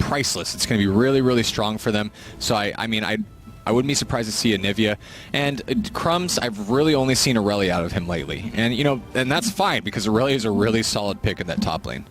priceless. It's going to be really, really strong for them. So I mean, I wouldn't be surprised to see a Nivea. And Crumbs, I've really only seen Aurelia out of him lately. And, you know, and that's fine because Aurelia is a really solid pick in that top lane.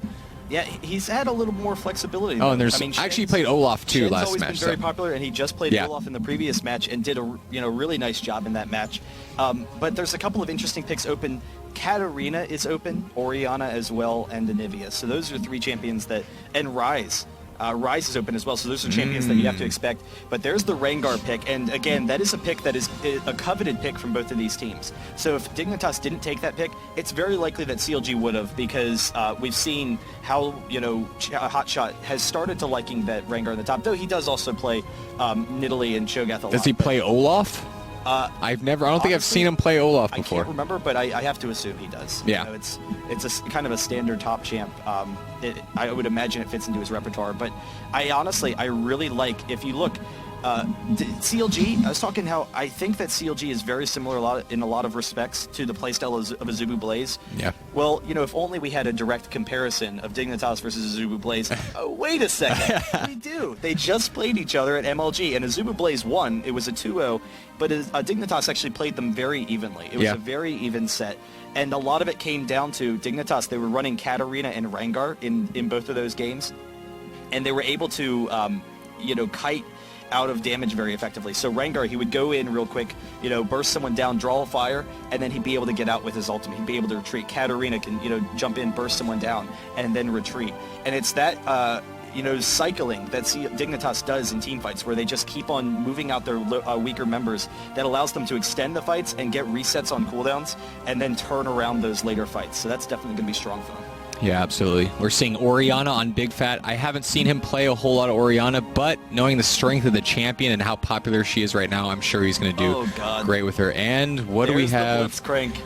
Yeah, he's had a little more flexibility. Oh, and there's actually he played Olaf too last always match. Been very popular, and he just played Olaf in the previous match and did a really nice job in that match. But there's a couple of interesting picks open. Katarina is open, Orianna as well, and Anivia. So those are 3 champions that, and Ryze. Ryze is open as well, so those are champions that you have to expect. But there's the Rengar pick, and again, that is a pick that is a coveted pick from both of these teams. So if Dignitas didn't take that pick, it's very likely that CLG would have, because we've seen how, Hotshot has started to liking that Rengar in the top, though he does also play Nidalee and Cho'Gath a lot. Does he play Olaf? I don't think I've seen him play Olaf before. I can't remember, but I have to assume he does. Yeah. It's a kind of a standard top champ. I would imagine it fits into his repertoire. But I really like, if you look, CLG, I was talking how I think that CLG is very similar in a lot of respects to the playstyle of Azubu Blaze. Yeah. Well, if only we had a direct comparison of Dignitas versus Azubu Blaze. Oh, wait a second. We do. They just played each other at MLG, and Azubu Blaze won. It was a 2-0, but Dignitas actually played them very evenly. It was a very even set. And a lot of it came down to Dignitas. They were running Katarina and Rengar in both of those games, and they were able to, kite out of damage very effectively. So Rengar, he would go in real quick, burst someone down, draw a fire, and then he'd be able to get out with his ultimate. He'd be able to retreat. Katarina can, jump in, burst someone down, and then retreat. And it's that, cycling that Dignitas does in team fights, where they just keep on moving out their weaker members, that allows them to extend the fights and get resets on cooldowns, and then turn around those later fights. So that's definitely going to be strong for them. Yeah, absolutely. We're seeing Orianna on Big Fat. I haven't seen him play a whole lot of Orianna, but knowing the strength of the champion and how popular she is right now, I'm sure he's going to do great with her. And what do we have? The Blitzcrank.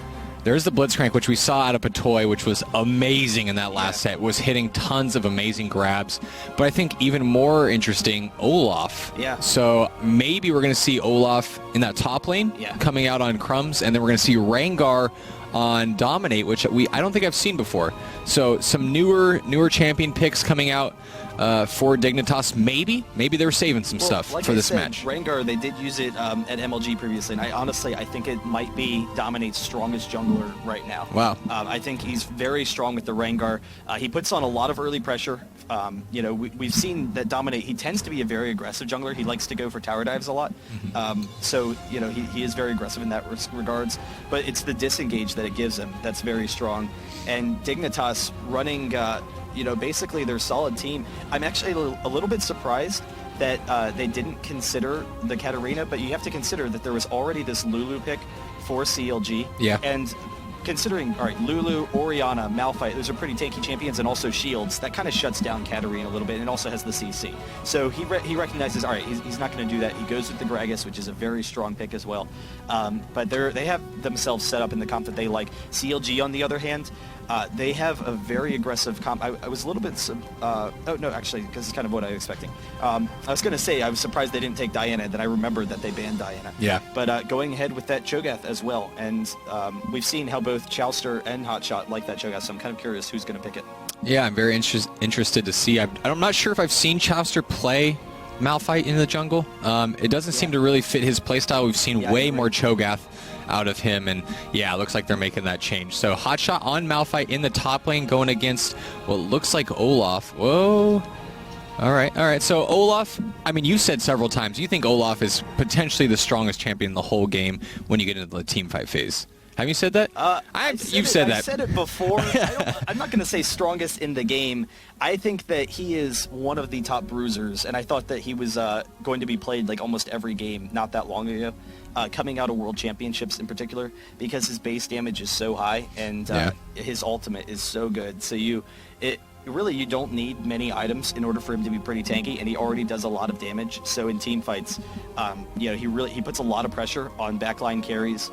There's the Blitzcrank, which we saw out of Patoy, which was amazing in that last set. Was hitting tons of amazing grabs. But I think even more interesting, Olaf. Yeah. So maybe we're going to see Olaf in that top lane coming out on Crumbs, and then we're going to see Rengar on Dominate, which I don't think I've seen before. So some newer champion picks coming out for Dignitas. Maybe they're saving some stuff for this match. Rengar, they did use it at MLG previously, and I think it might be Dominate's strongest jungler right now. Wow. I think he's very strong with the Rengar. He puts on a lot of early pressure. We've seen that Dominate, he tends to be a very aggressive jungler. He likes to go for tower dives a lot. So he is very aggressive in that regards. But it's the disengage that it gives him that's very strong. And Dignitas running, basically their solid team. I'm actually a little bit surprised that they didn't consider the Katarina, but you have to consider that there was already this Lulu pick for CLG. Yeah. And considering, all right, Lulu, Orianna, Malphite, those are pretty tanky champions, and also shields. That kind of shuts down Katarina a little bit, and also has the CC. So he recognizes, all right, he's not going to do that. He goes with the Gragas, which is a very strong pick as well. But they have themselves set up in the comp that they like. CLG, on the other hand, they have a very aggressive comp. I was a little bit, actually, because it's kind of what I was expecting. I was going to say I was surprised they didn't take Diana, then I remembered that they banned Diana. Yeah. But going ahead with that Cho'Gath as well, and we've seen how both Chowster and Hotshot like that Cho'Gath, so I'm kind of curious who's going to pick it. Yeah, I'm very interested to see. I'm not sure if I've seen Chowster play Malphite in the jungle. It doesn't seem to really fit his playstyle. We've seen way more Cho'Gath out of him, and it looks like they're making that change. So Hotshot on Malphite in the top lane, going against what looks like Olaf. Whoa. All right. So Olaf, I mean, you said several times you think Olaf is potentially the strongest champion in the whole game when you get into the team fight phase. Have you said that? You've said that. I said it before. I'm not going to say strongest in the game. I think that he is one of the top bruisers, and I thought that he was going to be played like almost every game not that long ago, coming out of World Championships in particular, because his base damage is so high and his ultimate is so good. So you don't need many items in order for him to be pretty tanky, and he already does a lot of damage. So in team fights, he puts a lot of pressure on backline carries.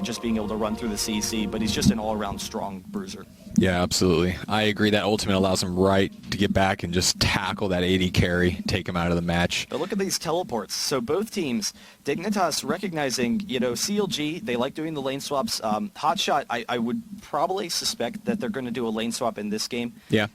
Just being able to run through the CC, but he's just an all-around strong bruiser. Yeah, absolutely. I agree. That ultimate allows him to get back and just tackle that AD carry, take him out of the match. But look at these teleports. So both teams, Dignitas recognizing, CLG, they like doing the lane swaps. Hotshot, I would probably suspect that they're going to do a lane swap in this game. Yeah.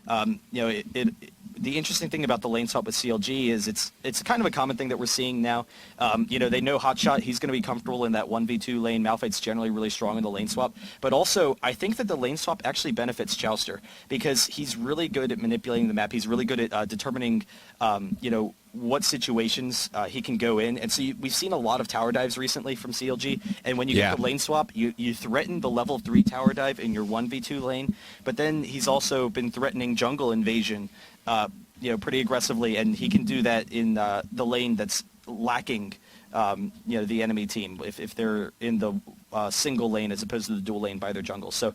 the interesting thing about the lane swap with CLG is it's kind of a common thing that we're seeing now. They know Hotshot, he's going to be comfortable in that 1v2 lane. Malphite's generally really strong in the lane swap. But also, I think that the lane swap actually benefits Chowster because he's really good at manipulating the map. He's really good at determining, what situations he can go in. And so we've seen a lot of tower dives recently from CLG. And when you get the lane swap, you threaten the level 3 tower dive in your 1v2 lane. But then he's also been threatening jungle invasion pretty aggressively. And he can do that in the lane that's lacking the enemy team if they're in the single lane as opposed to the dual lane by their jungle. So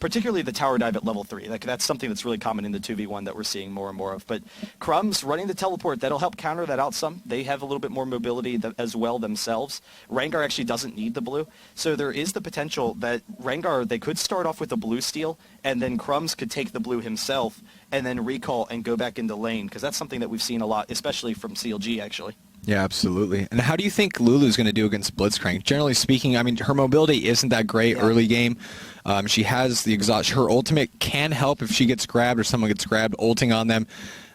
particularly the tower dive at level 3. That's something that's really common in the 2v1 that we're seeing more and more of. But Crumbs running the teleport, that'll help counter that out some. They have a little bit more mobility as well themselves. Rengar actually doesn't need the blue. So there is the potential that Rengar, they could start off with a blue steal, and then Crumbs could take the blue himself and then recall and go back into lane, because that's something that we've seen a lot, especially from CLG actually. Yeah, absolutely. And how do you think Lulu's going to do against Blitzcrank? Generally speaking, I mean, her mobility isn't that great early game. She has the exhaust. Her ultimate can help if she gets grabbed or someone gets grabbed, ulting on them,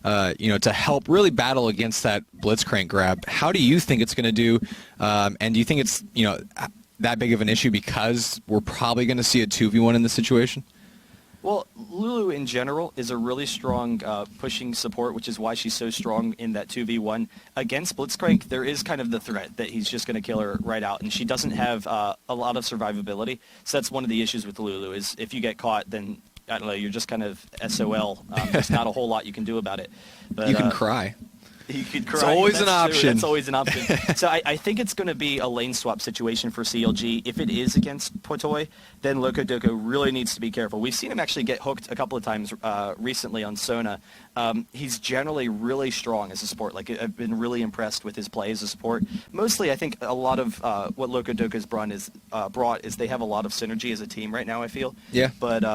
to help really battle against that Blitzcrank grab. How do you think it's going to do? And do you think it's, that big of an issue because we're probably going to see a 2v1 in this situation? Well, Lulu in general is a really strong pushing support, which is why she's so strong in that 2v1. Against Blitzcrank, there is kind of the threat that he's just going to kill her right out, and she doesn't have a lot of survivability. So that's one of the issues with Lulu is if you get caught, then, I don't know, you're just kind of SOL. There's not a whole lot you can do about it. But, you can cry. You could cry. It's always an option. That's always an option. So I think it's going to be a lane swap situation for CLG. If it is against Potoy, then Locodoco really needs to be careful. We've seen him actually get hooked a couple of times recently on Sona. He's generally really strong as a support. I've been really impressed with his play as a support. Mostly, I think a lot of what Locodoco's brought is they have a lot of synergy as a team right now, I feel. Yeah. But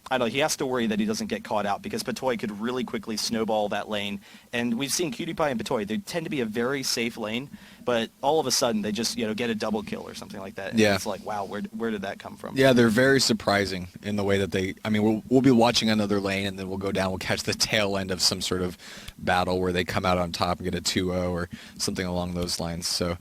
I don't know, he has to worry that he doesn't get caught out because Potoy could really quickly snowball that lane. And we've seen QtPie and Potoy, they tend to be a very safe lane, but all of a sudden they just, get a double kill or something like that. And it's like, wow, where did that come from? Yeah, they're very surprising in the way that we'll be watching another lane and then we'll go down, we'll catch the tail end of some sort of battle where they come out on top and get a 2-0 or something along those lines. So,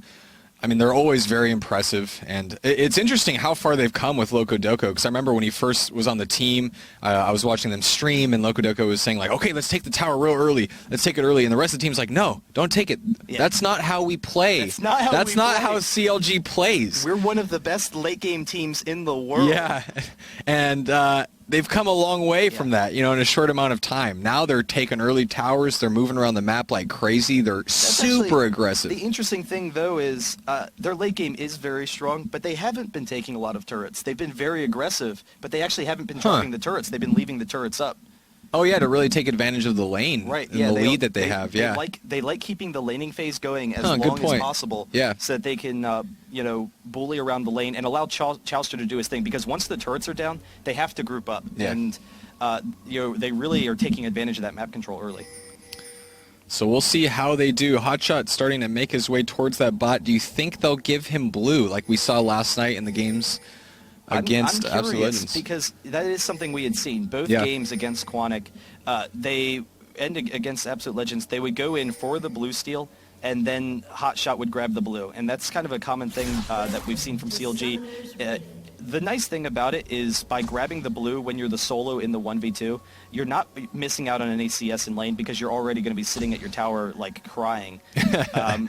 they're always very impressive, and it's interesting how far they've come with Locodoco, because I remember when he first was on the team, I was watching them stream, and Locodoco was saying, okay, let's take the tower real early. Let's take it early. And the rest of the team's like, no, don't take it. Yeah. That's not how we play. That's not how CLG plays. We're one of the best late-game teams in the world. Yeah, and they've come a long way from that, in a short amount of time. Now they're taking early towers. They're moving around the map like crazy. They're super aggressive. The interesting thing, though, is their late game is very strong, but they haven't been taking a lot of turrets. They've been very aggressive, but they actually haven't been dropping the turrets. They've been leaving the turrets up. Oh, yeah, to really take advantage of the lane and the lead that they have. Yeah, they like keeping the laning phase going as long as possible so that they can, bully around the lane and allow Chowster to do his thing. Because once the turrets are down, they have to group up. Yeah. And, they really are taking advantage of that map control early. So we'll see how they do. Hotshot starting to make his way towards that bot. Do you think they'll give him blue like we saw last night in the games against Absolute Legends? Because that is something we had seen. Both games against Quantic, against Absolute Legends, they would go in for the blue steal, and then Hotshot would grab the blue. And that's kind of a common thing that we've seen from CLG. The nice thing about it is by grabbing the blue when you're the solo in the 1v2, you're not missing out on an ACS in lane because you're already going to be sitting at your tower crying.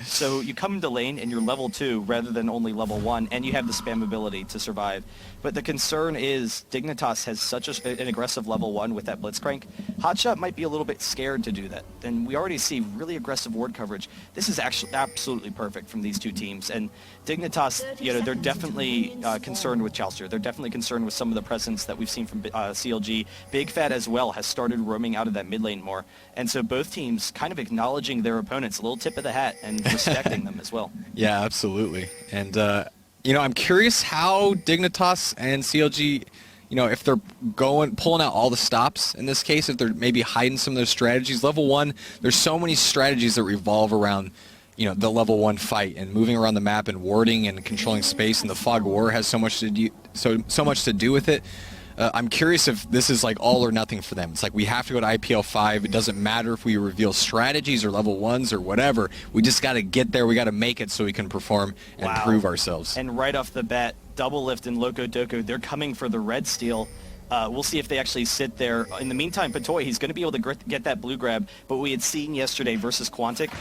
So you come into lane and you're level 2 rather than only level 1, and you have the spam ability to survive. But the concern is Dignitas has such an aggressive level 1 with that Blitzcrank. Hotshot might be a little bit scared to do that. And we already see really aggressive ward coverage. This is actually absolutely perfect from these two teams. And Dignitas, they're definitely concerned with Chowster. They're definitely concerned with some of the presence that we've seen from CLG. Big Fat as well has started roaming out of that mid lane more. And so both teams kind of acknowledging their opponents, a little tip of the hat, and respecting them as well. Yeah, absolutely. And, I'm curious how Dignitas and CLG, if they're pulling out all the stops in this case, if they're maybe hiding some of those strategies. Level 1, there's so many strategies that revolve around the level 1 fight and moving around the map and warding and controlling space, and the Fog War has so much to do with it. I'm curious if this is like all or nothing for them. It's like we have to go to IPL5. It doesn't matter if we reveal strategies or level 1s or whatever. We just got to get there. We got to make it so we can perform and prove ourselves. And right off the bat, Double Lift and Loco Doco, they're coming for the red steal. We'll see if they actually sit there. In the meantime, Patoy, he's going to be able to get that blue grab, but we had seen yesterday versus Quantic,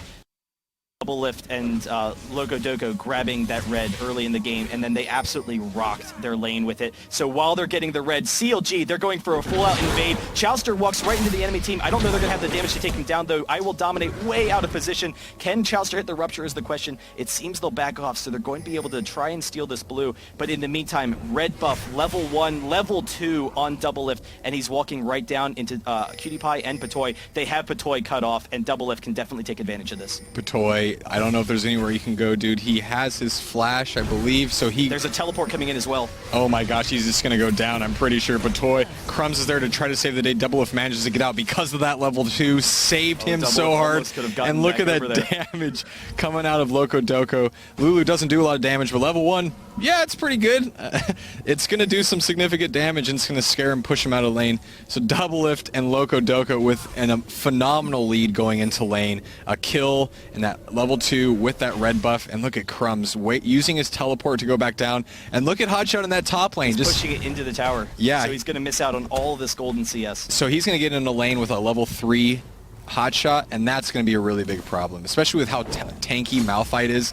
Double Lift and Loco Doco grabbing that red early in the game, and then they absolutely rocked their lane with it. So while they're getting the red, CLG, they're going for a full-out invade. Chowster walks right into the enemy team. I don't know they're going to have the damage to take him down, though. I will dominate way out of position. Can Chowster hit the rupture is the question. It seems they'll back off, so they're going to be able to try and steal this blue. But in the meantime, red buff, level 1, level 2 on Double Lift, and he's walking right down into Cutie Pie and Patoy. They have Patoy cut off, and Double Lift can definitely take advantage of this. Patoy, I don't know if there's anywhere he can go, dude. He has his flash, I believe, so There's a teleport coming in as well. Oh my gosh, he's just going to go down, I'm pretty sure. Patoy, Crumbs is there to try to save the day. Double Lift manages to get out because of that level 2. Saved him so hard. And look at that damage coming out of Loco Doco. Lulu doesn't do a lot of damage, but level 1, yeah, it's pretty good. It's going to do some significant damage, and it's going to scare him, push him out of lane. So Double Lift and Loco Doco with a phenomenal lead going into lane. A kill in that level 2 with that red buff, and look at Crumbs using his teleport to go back down, and look at Hotshot in that top lane. He's pushing it into the tower. Yeah. So he's going to miss out on all of this golden CS. So he's going to get in a lane with a level 3 Hotshot, and that's going to be a really big problem, especially with how tanky Malphite is.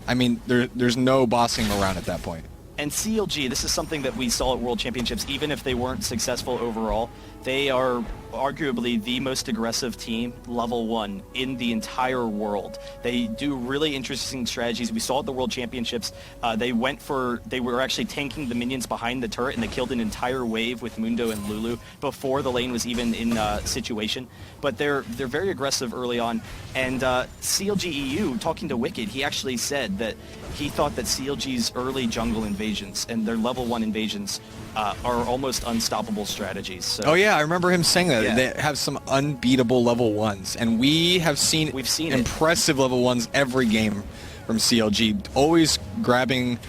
I mean, there's no bossing him around at that point. And CLG, this is something that we saw at World Championships, even if they weren't successful overall. They are arguably the most aggressive team, level 1, in the entire world. They do really interesting strategies. We saw at the World Championships, they were actually tanking the minions behind the turret, and they killed an entire wave with Mundo and Lulu before the lane was even in situation. But they're very aggressive early on. And CLG EU, talking to Wicked, he actually said that he thought that CLG's early jungle invasions and their level 1 invasions are almost unstoppable strategies. So, oh yeah, I remember him saying that. Yeah. They have some unbeatable level 1s, and we've seen impressive level 1s every game from CLG, always grabbing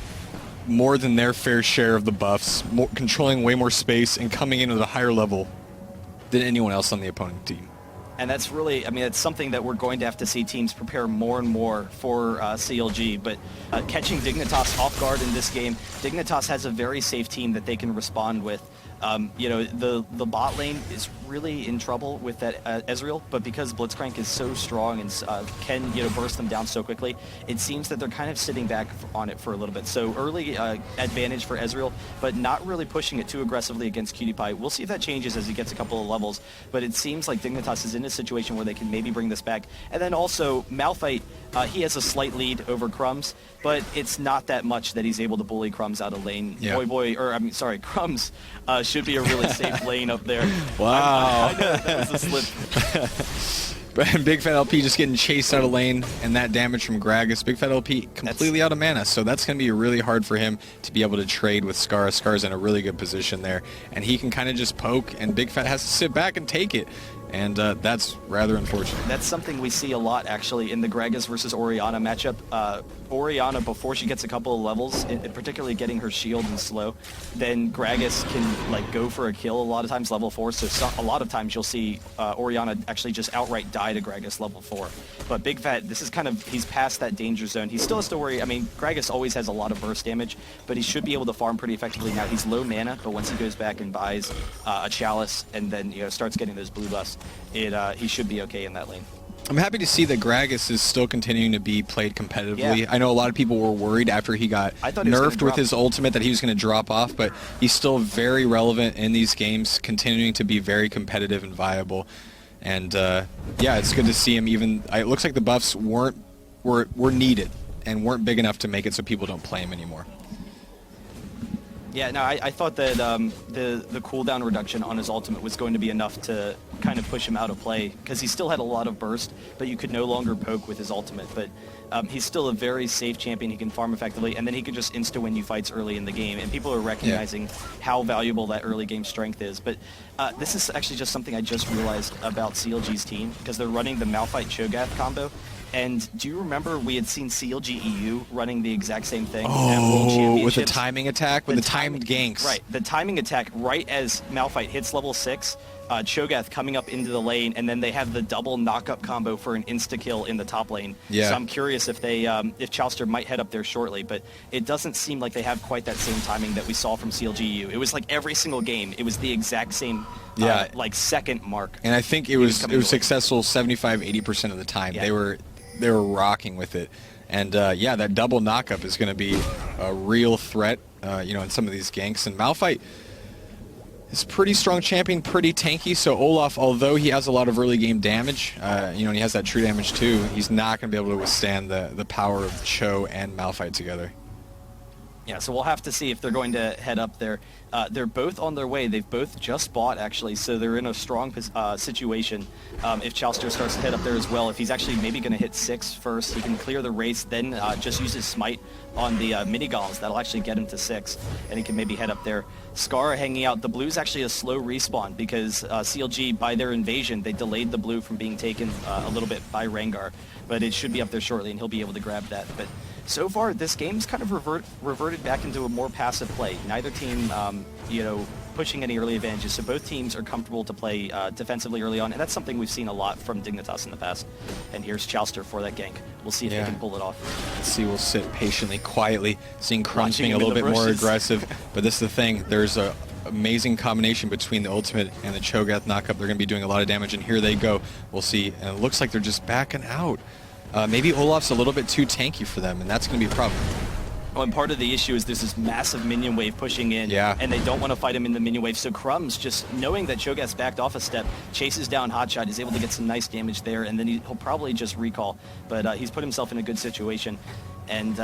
more than their fair share of the buffs, controlling way more space, and coming in at a higher level than anyone else on the opponent team. And that's really, I mean, it's something that we're going to have to see teams prepare more and more for CLG. But catching Dignitas off guard in this game, Dignitas has a very safe team that they can respond with. You know, the bot lane is really in trouble with that Ezreal, but because Blitzcrank is so strong and can, you know, burst them down so quickly, it seems that they're kind of sitting back on it for a little bit. So early advantage for Ezreal, but not really pushing it too aggressively against Cutie Pie. We'll see if that changes as he gets a couple of levels, but it seems like Dignitas is in a situation where they can maybe bring this back. And then also Malphite, he has a slight lead over Crumbs, but it's not that much that he's able to bully Crumbs out of lane. Yeah. Crumbs should be a really safe lane up there. Wow. I know that was a slip. But Big Fat LP just getting chased out of lane, and that damage from Gragas. Big Fat LP completely out of mana, so that's going to be really hard for him to be able to trade with Scar. Scar's in a really good position there, and he can kind of just poke, and Big Fat has to sit back and take it. And that's rather unfortunate. That's something we see a lot, actually, in the Gragas versus Orianna matchup. Orianna, before she gets a couple of levels, particularly getting her shield and slow, then Gragas can like go for a kill a lot of times, level 4. So a lot of times you'll see Orianna actually just outright die to Gragas level 4. But Big Fat, this is kind of, he's past that danger zone. He still has to worry. I mean, Gragas always has a lot of burst damage, but he should be able to farm pretty effectively now. He's low mana, but once he goes back and buys a Chalice and then, you know, starts getting those blue buffs, he should be okay in that lane. I'm happy to see that Gragas is still continuing to be played competitively. Yeah. I know a lot of people were worried after he got nerfed with his ultimate that he was going to drop off, but he's still very relevant in these games, continuing to be very competitive and viable. And yeah, it's good to see him. Even it looks like the buffs were needed and weren't big enough to make it so people don't play him anymore. Yeah, no, I thought that the cooldown reduction on his ultimate was going to be enough to kind of push him out of play, because he still had a lot of burst, but you could no longer poke with his ultimate. But he's still a very safe champion. He can farm effectively, and then he can just insta-win you fights early in the game, and people are recognizing how valuable that early game strength is. But this is actually just something I just realized about CLG's team, because they're running the Malphite Cho'Gath combo, And do you remember we had seen CLG.EU running the exact same thing at World Oh, Championships? with the timing attack, with the timed ganks. Right, the timing attack right as Malphite hits level 6, Cho'Gath coming up into the lane, and then they have the double knock-up combo for an insta-kill in the top lane. Yeah. So I'm curious if they, if Chowster might head up there shortly, but it doesn't seem like they have quite that same timing that we saw from CLG.EU. It was like every single game, it was the exact same, like second mark. And I think it was successful 75-80% of the time. Yeah. They were rocking with it. And yeah, that double knockup is going to be a real threat, you know, in some of these ganks. And Malphite is pretty strong champion, pretty tanky. So Olaf, although he has a lot of early game damage, you know, and he has that true damage too, he's not going to be able to withstand the power of Cho and Malphite together. Yeah, so we'll have to see if they're going to head up there. They're both on their way. They've both just bought, actually, so they're in a strong situation. If Chowster starts to head up there as well, if he's actually maybe going to hit 6 first, he can clear the race, then just use his smite on the mini golems. That'll actually get him to 6, and he can maybe head up there. Scar hanging out. The blue's actually a slow respawn because CLG, by their invasion, they delayed the blue from being taken a little bit by Rengar, but it should be up there shortly, and he'll be able to grab that. But so far, this game's kind of reverted back into a more passive play. Neither team, you know, pushing any early advantages, so both teams are comfortable to play defensively early on, and that's something we've seen a lot from Dignitas in the past. And here's Chowster for that gank. We'll see if they can pull it off. Let's see, we'll sit patiently, quietly, seeing Crumbs being a little bit more aggressive. But this is the thing, there's a amazing combination between the ultimate and the Cho'Gath knockup. They're going to be doing a lot of damage, and here they go. We'll see, and it looks like they're just backing out. Maybe Olaf's a little bit too tanky for them, and that's going to be a problem. Oh, and part of the issue is there's this massive minion wave pushing in, and they don't want to fight him in the minion wave. So Crumbs, just knowing that Cho'Gath's backed off a step, chases down Hotshot, is able to get some nice damage there, and then he'll probably just recall. But he's put himself in a good situation. And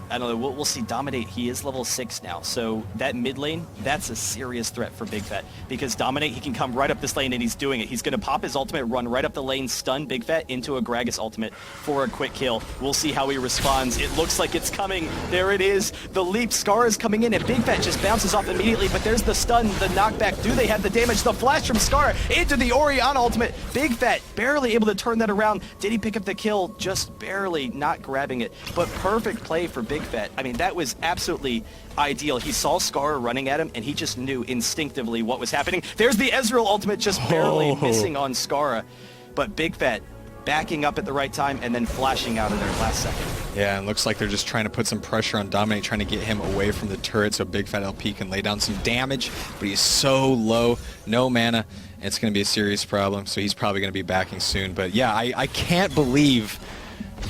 I don't know, we'll see. Dominate, he is level 6 now. So that mid lane, that's a serious threat for Big Fat. Because Dominate, he can come right up this lane, and he's doing it. He's going to pop his ultimate, run right up the lane, stun Big Fat into a Gragas ultimate for a quick kill. We'll see how he responds. It looks like it's coming. There it is. The leap. Scar is coming in, and Big Fat just bounces off immediately. But there's the stun, the knockback. Do they have the damage? The flash from Scar into the Orianna ultimate. Big Fat barely able to turn that around. Did he pick up the kill? Just barely, not grabbing it. But perfect play for Big Fat. I mean, that was absolutely ideal. He saw Scar running at him, and he just knew instinctively what was happening. There's the Ezreal ultimate, just barely missing on Scara. But Big Fat backing up at the right time and then flashing out of there last second. Yeah, and looks like they're just trying to put some pressure on Dominate, trying to get him away from the turret so Big Fat LP can lay down some damage, but he's so low, no mana. It's going to be a serious problem, so he's probably going to be backing soon. But yeah, I can't believe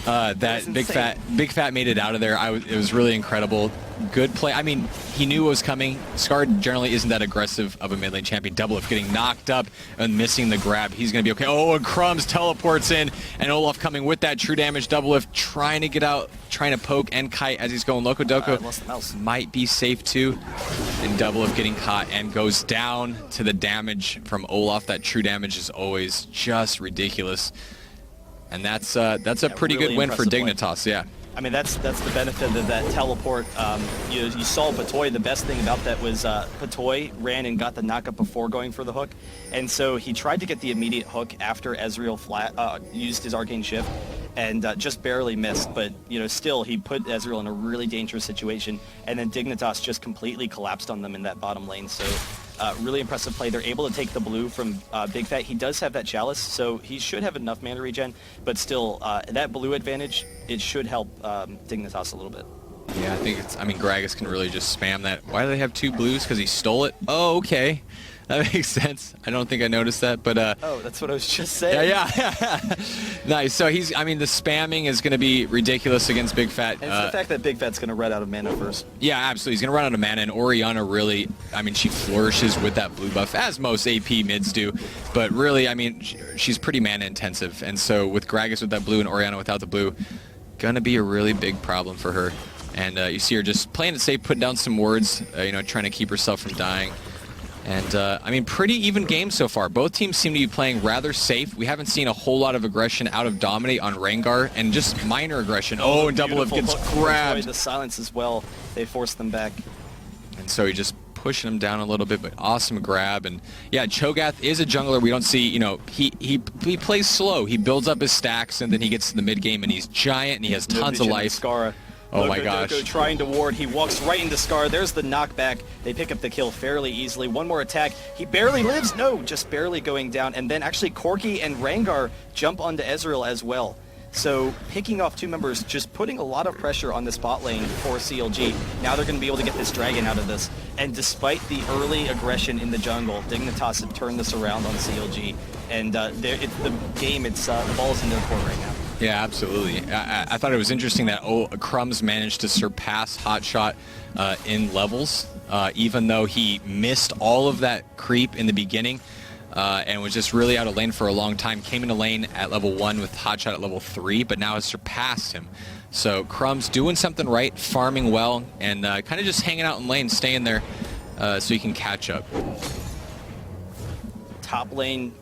that Big Fat made it out of there. It was really incredible. Good play. I mean, he knew what was coming. Scar generally isn't that aggressive of a mid lane champion. Doublelift getting knocked up and missing the grab. He's going to be okay. Oh, and Crumbs teleports in, and Olaf coming with that true damage. Doublelift trying to get out, trying to poke and kite as he's going Loco Doco. Might be safe too. And Doublelift getting caught and goes down to the damage from Olaf. That true damage is always just ridiculous. And that's a pretty really good win for Dignitas, yeah. I mean, that's the benefit of that teleport. You saw Patoy. The best thing about that was Patoy ran and got the knockup before going for the hook. And so he tried to get the immediate hook after Ezreal used his Arcane Shift and just barely missed. But, you know, still he put Ezreal in a really dangerous situation. And then Dignitas just completely collapsed on them in that bottom lane. So really impressive play. They're able to take the blue from Big Fat. He does have that Chalice, so he should have enough mana regen. But still, that blue advantage, it should help Dignitas a little bit. Yeah, I mean, Gragas can really just spam that. Why do they have 2 blues? Because he stole it? Oh, okay. That makes sense. I don't think I noticed that, but oh, that's what I was just saying. Yeah. Nice. So the spamming is going to be ridiculous against Big Fat. And it's the fact that Big Fat's going to run out of mana first. Yeah, absolutely. He's going to run out of mana, and Orianna really, I mean, she flourishes with that blue buff, as most AP mids do. But really, I mean, she's pretty mana intensive, and so with Gragas with that blue and Orianna without the blue, going to be a really big problem for her. And you see her just playing it safe, putting down some wards, you know, trying to keep herself from dying. And, I mean, pretty even game so far. Both teams seem to be playing rather safe. We haven't seen a whole lot of aggression out of Dominate on Rengar, and just minor aggression. Oh, and Doublelift gets grabbed. The silence as well. They force them back. And so he just pushing him down a little bit, but awesome grab. And yeah, Cho'Gath is a jungler. We don't see, you know, he plays slow. He builds up his stacks, and then he gets to the mid game, and he's giant, and he has tons of life. Scarra. Oh my gosh. Loco trying to ward. He walks right into Scar. There's the knockback. They pick up the kill fairly easily. One more attack. He barely lives. No, just barely going down. And then actually Corki and Rangar jump onto Ezreal as well. So picking off two members, just putting a lot of pressure on this bot lane for CLG. Now they're going to be able to get this dragon out of this. And despite the early aggression in the jungle, Dignitas have turned this around on CLG. And the ball's in their court right now. Yeah, absolutely. I thought it was interesting that Crumbs managed to surpass Hotshot in levels, even though he missed all of that creep in the beginning and was just really out of lane for a long time. Came into lane at level 1 with Hotshot at level 3, but now has surpassed him. So Crumbs doing something right, farming well, and kind of just hanging out in lane, staying there so he can catch up. Top lane,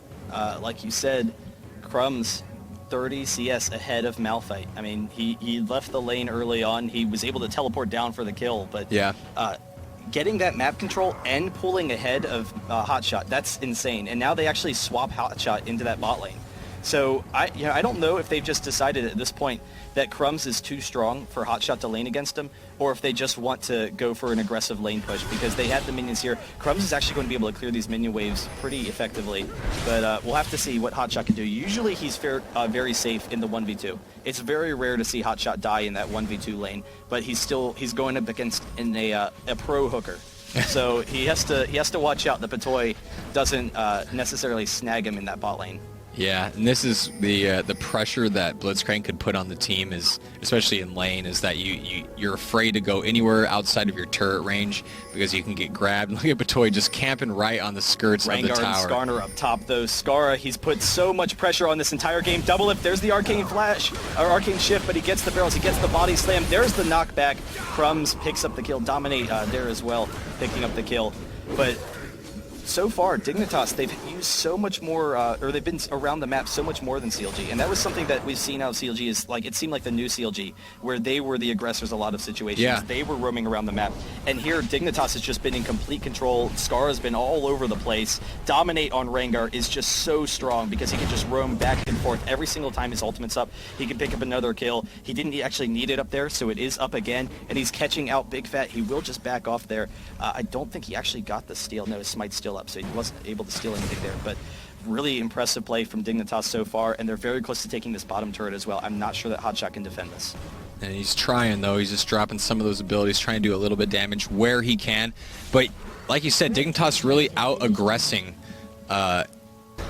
like you said, Crumbs 30 CS ahead of Malphite. I mean, he left the lane early on. He was able to teleport down for the kill, but yeah, getting that map control and pulling ahead of Hotshot, that's insane. And now they actually swap Hotshot into that bot lane. So I don't know if they've just decided at this point that Crumbs is too strong for Hotshot to lane against him, or if they just want to go for an aggressive lane push because they have the minions here. Crumbs is actually going to be able to clear these minion waves pretty effectively, but we'll have to see what Hotshot can do. Usually he's very safe in the 1v2. It's very rare to see Hotshot die in that 1v2 lane, but he's going up against a pro hooker. So he has to watch out that Patoy doesn't necessarily snag him in that bot lane. Yeah, and this is the pressure that Blitzcrank could put on the team, is especially in lane, is that you're afraid to go anywhere outside of your turret range because you can get grabbed. Look at Patoy just camping right on the skirts of the tower. Rangar and Skarner up top though. Scarra, he's put so much pressure on this entire game. Double lift, there's the arcane flash, or arcane shift, but he gets the barrels, he gets the body slam. There's the knockback. Crumbs picks up the kill. Dominate there as well, picking up the kill. But so far, Dignitas, they've used so much more, or they've been around the map so much more than CLG, and that was something that we've seen out of CLG. Is like, it seemed like the new CLG, where they were the aggressors a lot of situations. Yeah. They were roaming around the map, and here Dignitas has just been in complete control. Scar has been all over the place. Dominate on Rangar is just so strong because he can just roam back and forth every single time his ultimate's up. He can pick up another kill. He didn't actually need it up there, so it is up again, and he's catching out Big Fat. He will just back off there. I don't think he actually got the steal. No, his smite's still up, so he wasn't able to steal anything there, but really impressive play from Dignitas so far, and they're very close to taking this bottom turret as well. I'm not sure that Hotshot can defend this. And he's trying, though. He's just dropping some of those abilities, trying to do a little bit of damage where he can. But like you said, Dignitas really out-aggressing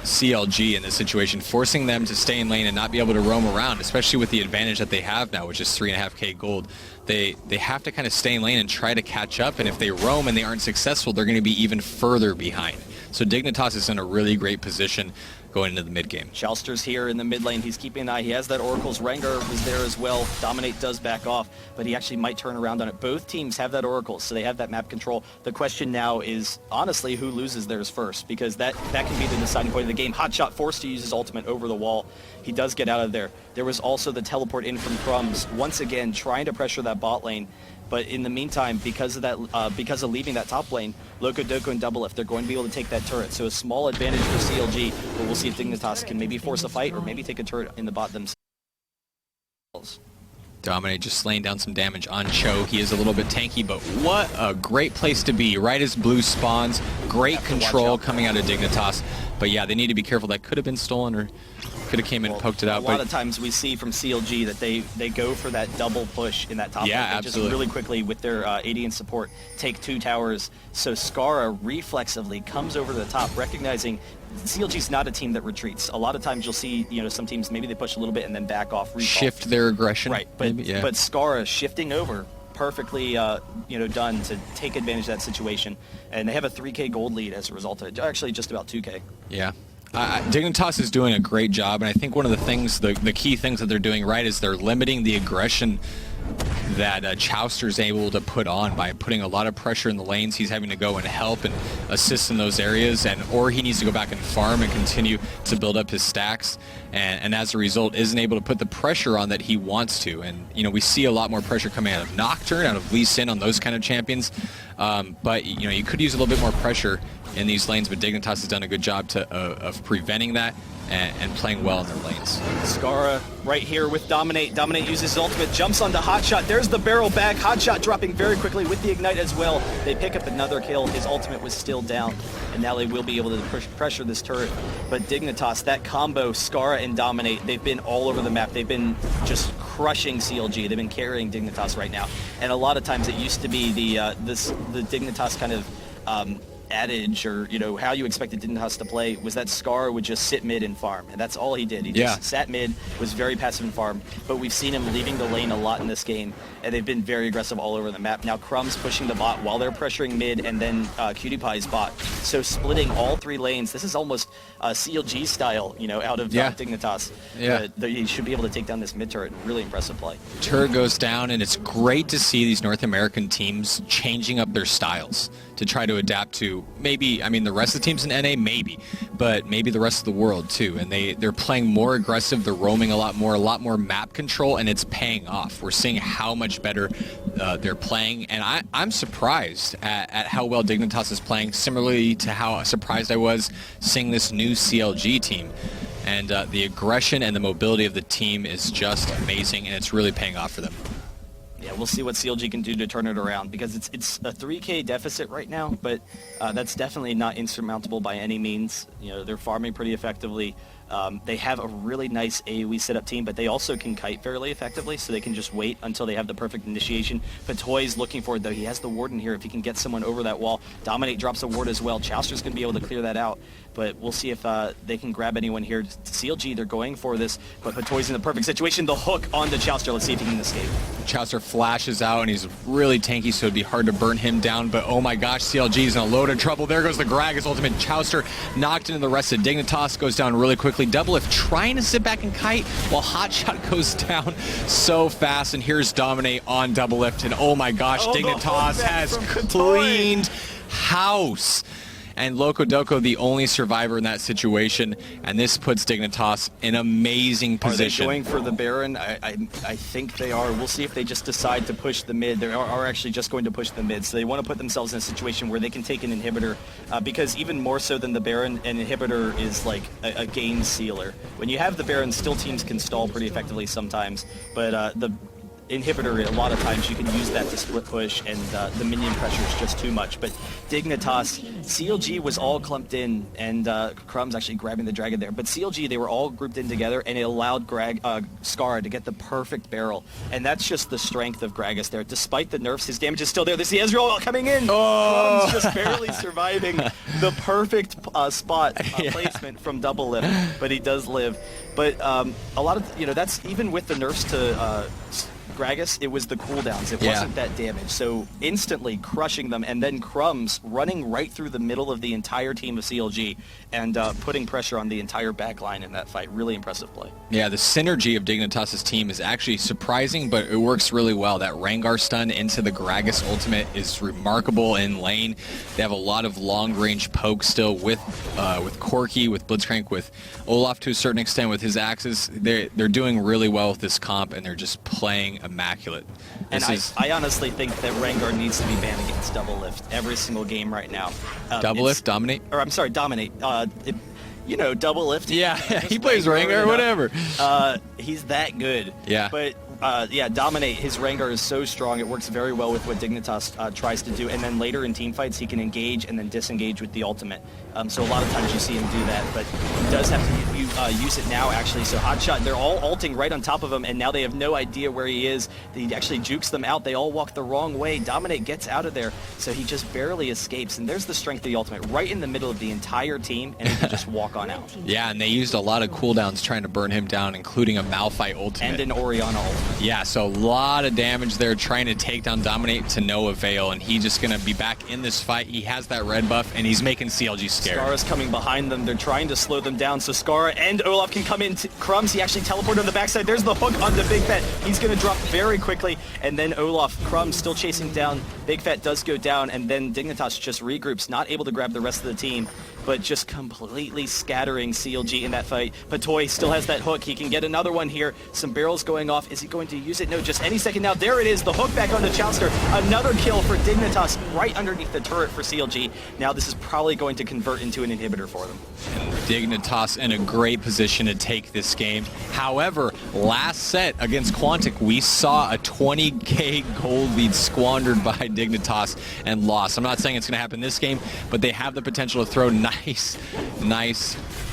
CLG in this situation, forcing them to stay in lane and not be able to roam around, especially with the advantage that they have now, which is 3.5k gold. They have to kind of stay in lane and try to catch up, and if they roam and they aren't successful, they're going to be even further behind. So Dignitas is in a really great position going into the mid game. Chalster's here in the mid lane. He's keeping an eye. He has that Oracle's. Rangar was there as well. Dominate does back off, but he actually might turn around on it. Both teams have that Oracle, so they have that map control. The question now is, honestly, who loses theirs first? Because that can be the deciding point of the game. Hotshot forced to use his ultimate over the wall. He does get out of there. There was also the teleport in from Crumbs, once again trying to pressure that bot lane. But in the meantime, because of that, because of leaving that top lane, Loco Doco and Double Lift, they're going to be able to take that turret. So a small advantage for CLG, but we'll see if Dignitas can maybe force a fight or maybe take a turret in the bot themselves. Dominate just laying down some damage on Cho. He is a little bit tanky, but what a great place to be. Right as blue spawns, great control coming out of Dignitas. But yeah, they need to be careful. That could have been stolen or could have came in and poked it out. A lot of times we see from CLG that they go for that double push in that top lane. They absolutely. Just really quickly with their AD and support take 2 towers. So Scarra reflexively comes over to the top, recognizing CLG's not a team that retreats. A lot of times you'll see, some teams maybe they push a little bit and then back off, recall. Shift their aggression. Right, but Scarra shifting over, perfectly done to take advantage of that situation, and they have a 3k gold lead as a result of it. Actually, just about 2k. Yeah. Dignitas is doing a great job, and I think one of the things, the key things that they're doing right is they're limiting the aggression that Chowster's able to put on by putting a lot of pressure in the lanes. He's having to go and help and assist in those areas, or he needs to go back and farm and continue to build up his stacks, and as a result isn't able to put the pressure on that he wants to. And we see a lot more pressure coming out of Nocturne, out of Lee Sin on those kind of champions, but you could use a little bit more pressure in these lanes, but Dignitas has done a good job of preventing that and playing well in their lanes. Skara right here with Dominate. Dominate uses his ultimate, jumps onto Hotshot. There's the barrel back. Hotshot dropping very quickly with the Ignite as well. They pick up another kill. His ultimate was still down, and now they will be able to pressure this turret. But Dignitas, that combo, Skara and Dominate, they've been all over the map. They've been just crushing CLG. They've been carrying Dignitas right now. And a lot of times it used to be the Dignitas kind of adage, or how you expected Dignitas to play, was that Skara would just sit mid and farm, and that's all he did. He just sat mid, was very passive and farm, but we've seen him leaving the lane a lot in this game, and they've been very aggressive all over the map. Now Crumb's pushing the bot while they're pressuring mid, and then Cutie Pie's bot, so splitting all three lanes. This is almost CLG style, out of Dignitas. He should be able to take down this mid turret. Really impressive play. Turret goes down, and it's great to see these North American teams changing up their styles to try to adapt to maybe, the rest of the teams in NA, but maybe the rest of the world too. And they're playing more aggressive, they're roaming a lot more map control, and it's paying off. We're seeing how much better they're playing, and I'm surprised at how well Dignitas is playing, similarly to how surprised I was seeing this new CLG team. And the aggression and the mobility of the team is just amazing, and it's really paying off for them. Yeah, we'll see what CLG can do to turn it around, because it's a 3K deficit right now, but that's definitely not insurmountable by any means. They're farming pretty effectively. They have a really nice AoE setup team, but they also can kite fairly effectively, so they can just wait until they have the perfect initiation. Patoy's looking for it, though. He has the Warden here. If he can get someone over that wall, Dominate drops a ward as well. Chowster's going to be able to clear that out, but we'll see if they can grab anyone here. CLG, they're going for this, but Patoy's in the perfect situation. The hook onto Chowster. Let's see if he can escape. Chowster flashes out, and he's really tanky, so it'd be hard to burn him down, but oh my gosh, CLG's in a load of trouble. There goes the Gragas ultimate. Chowster knocked into the rest of Dignitas, goes down really quickly. Doublelift trying to sit back and kite while Hotshot goes down so fast, and here's Dominate on Doublelift, and oh my gosh, Dignitas has cleaned house. And Loco the only survivor in that situation, and this puts Dignitas in amazing position. Are they going for the Baron? I think they are. We'll see if they just decide to push the mid. They are actually just going to push the mid, so they want to put themselves in a situation where they can take an inhibitor, because even more so than the Baron, an inhibitor is like a game sealer. When you have the Baron, still teams can stall pretty effectively sometimes, but the inhibitor, a lot of times you can use that to split push, and the minion pressure is just too much. But Dignitas, CLG was all clumped in, and Crumb's actually grabbing the dragon there, but CLG, they were all grouped in together, and it allowed Skara to get the perfect barrel, and that's just the strength of Gragas there. Despite the nerfs, his damage is still there. There's the Ezreal coming in. Crumb's just barely surviving the perfect spot placement from Doublelift, but he does live. But a lot of, that's even with the nerfs to Gragas, it was the cooldowns. It wasn't that damage. So instantly crushing them, and then Crumbs running right through the middle of the entire team of CLG and putting pressure on the entire backline in that fight. Really impressive play. Yeah, the synergy of Dignitas' team is actually surprising, but it works really well. That Rengar stun into the Gragas ultimate is remarkable in lane. They have a lot of long-range poke still with Corki, with Blitzcrank, with Olaf to a certain extent with his axes. They're doing really well with this comp, and they're just playing immaculate. And I honestly think that Rengar needs to be banned against Doublelift every single game right now. Doublelift? Dominate? Or I'm sorry, Dominate. Doublelift. Yeah, he plays Rengar, whatever. He's that good. Yeah. But Dominate, his Rengar is so strong. It works very well with what Dignitas tries to do. And then later in team fights, he can engage and then disengage with the ultimate. So a lot of times you see him do that. But he does have to use it now, actually. So Hotshot, they're all ulting right on top of him, and now they have no idea where he is. He actually jukes them out. They all walk the wrong way. Dominate gets out of there, so he just barely escapes. And there's the strength of the ultimate right in the middle of the entire team, and he can just walk on out. Yeah, and they used a lot of cooldowns trying to burn him down, including a Malphite ultimate. And an Orianna ultimate. Yeah, so a lot of damage there trying to take down Dominate to no avail, and he's just going to be back in this fight. He has that red buff, and he's making CLG scared. Skara's coming behind them. They're trying to slow them down, so Skara and Olaf can come in. Crumbs, he actually teleported on the backside. There's the hook on the Big Fat. He's going to drop very quickly, and then Olaf, Crumbs still chasing down. Big Fat does go down, and then Dignitas just regroups, not able to grab the rest of the team, but just completely scattering CLG in that fight. But Toy still has that hook. He can get another one here. Some barrels going off. Is he going to use it? No, just any second now. There it is. The hook back onto Chowster. Another kill for Dignitas right underneath the turret for CLG. Now this is probably going to convert into an inhibitor for them. And Dignitas in a great position to take this game. However, last set against Quantic, we saw a 20k gold lead squandered by Dignitas and lost. I'm not saying it's going to happen this game, but they have the potential to throw nice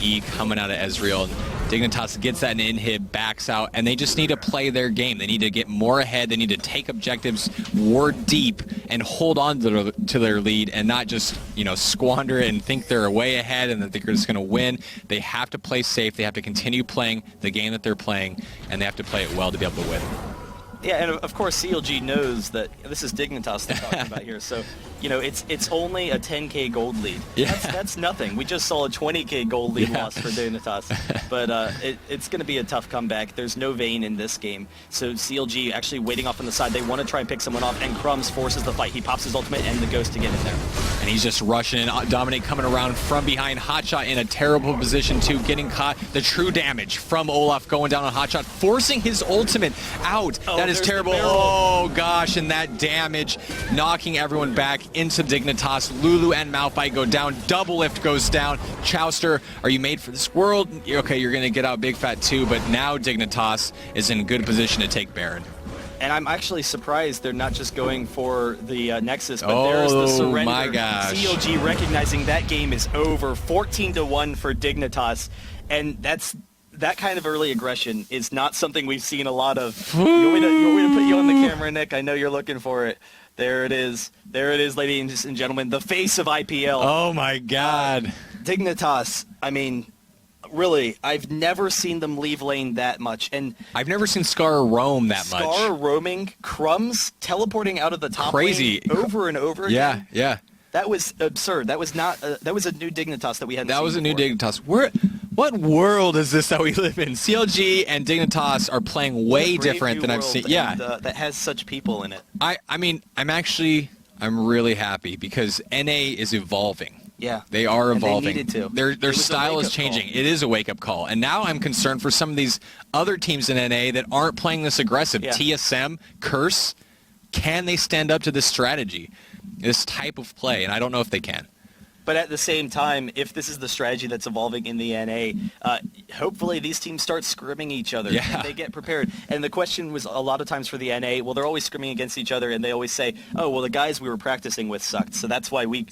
E coming out of Ezreal. Dignitas gets that inhib, backs out, and they just need to play their game. They need to get more ahead. They need to take objectives, ward deep, and hold on to their lead and not just, squander it and think they're way ahead and that they're just going to win. They have to play safe. They have to continue playing the game that they're playing, and they have to play it well to be able to win. Yeah, and of course CLG knows that this is Dignitas they're talking about here. So, it's only a 10k gold lead. Yeah. That's nothing. We just saw a 20k gold lead loss for Dignitas. But it's going to be a tough comeback. There's no Vayne in this game. So CLG actually waiting off on the side. They want to try and pick someone off, and Crumbs forces the fight. He pops his ultimate and the Ghost to get in there. And he's just rushing in. Dominate coming around from behind. Hotshot in a terrible position too, getting caught. The true damage from Olaf going down on Hotshot, forcing his ultimate out. That is terrible. Oh gosh, and that damage knocking everyone back into Dignitas. Lulu and Malphite go down. Double lift goes down. Chowster, are you made for this world? Okay, you're going to get out Big Fat too, but now Dignitas is in good position to take Baron. And I'm actually surprised they're not just going for the Nexus, but there's the surrender. My gosh. CLG recognizing that game is over. 14-1 for Dignitas, and that kind of early aggression is not something we've seen a lot of. You want me to put you on the camera, Nick? I know you're looking for it. There it is. There it is, ladies and gentlemen. The face of IPL. Oh, my God. Dignitas, I mean, really, I've never seen them leave lane that much. And I've never seen Scar roam that much. Scar roaming, Crumbs teleporting out of the top Crazy. lane over and over again. Yeah. That was absurd. That was not. That was a new Dignitas that we hadn't seen. That was a new before. Dignitas. What world is this that we live in? CLG and Dignitas are playing way different than I've seen. Yeah, and, that has such people in it. I mean, I'm really happy because NA is evolving. Yeah, they are evolving. And they needed to. Their style is changing. It is a wake-up call, and now I'm concerned for some of these other teams in NA that aren't playing this aggressive. Yeah. TSM, Curse, can they stand up to this strategy, this type of play? And I don't know if they can. But at the same time, if this is the strategy that's evolving in the NA, hopefully these teams start scrimming each other. Yeah. And they get prepared. And the question was a lot of times for the NA, well, they're always scrimming against each other, and they always say, oh, well, the guys we were practicing with sucked, so that's why we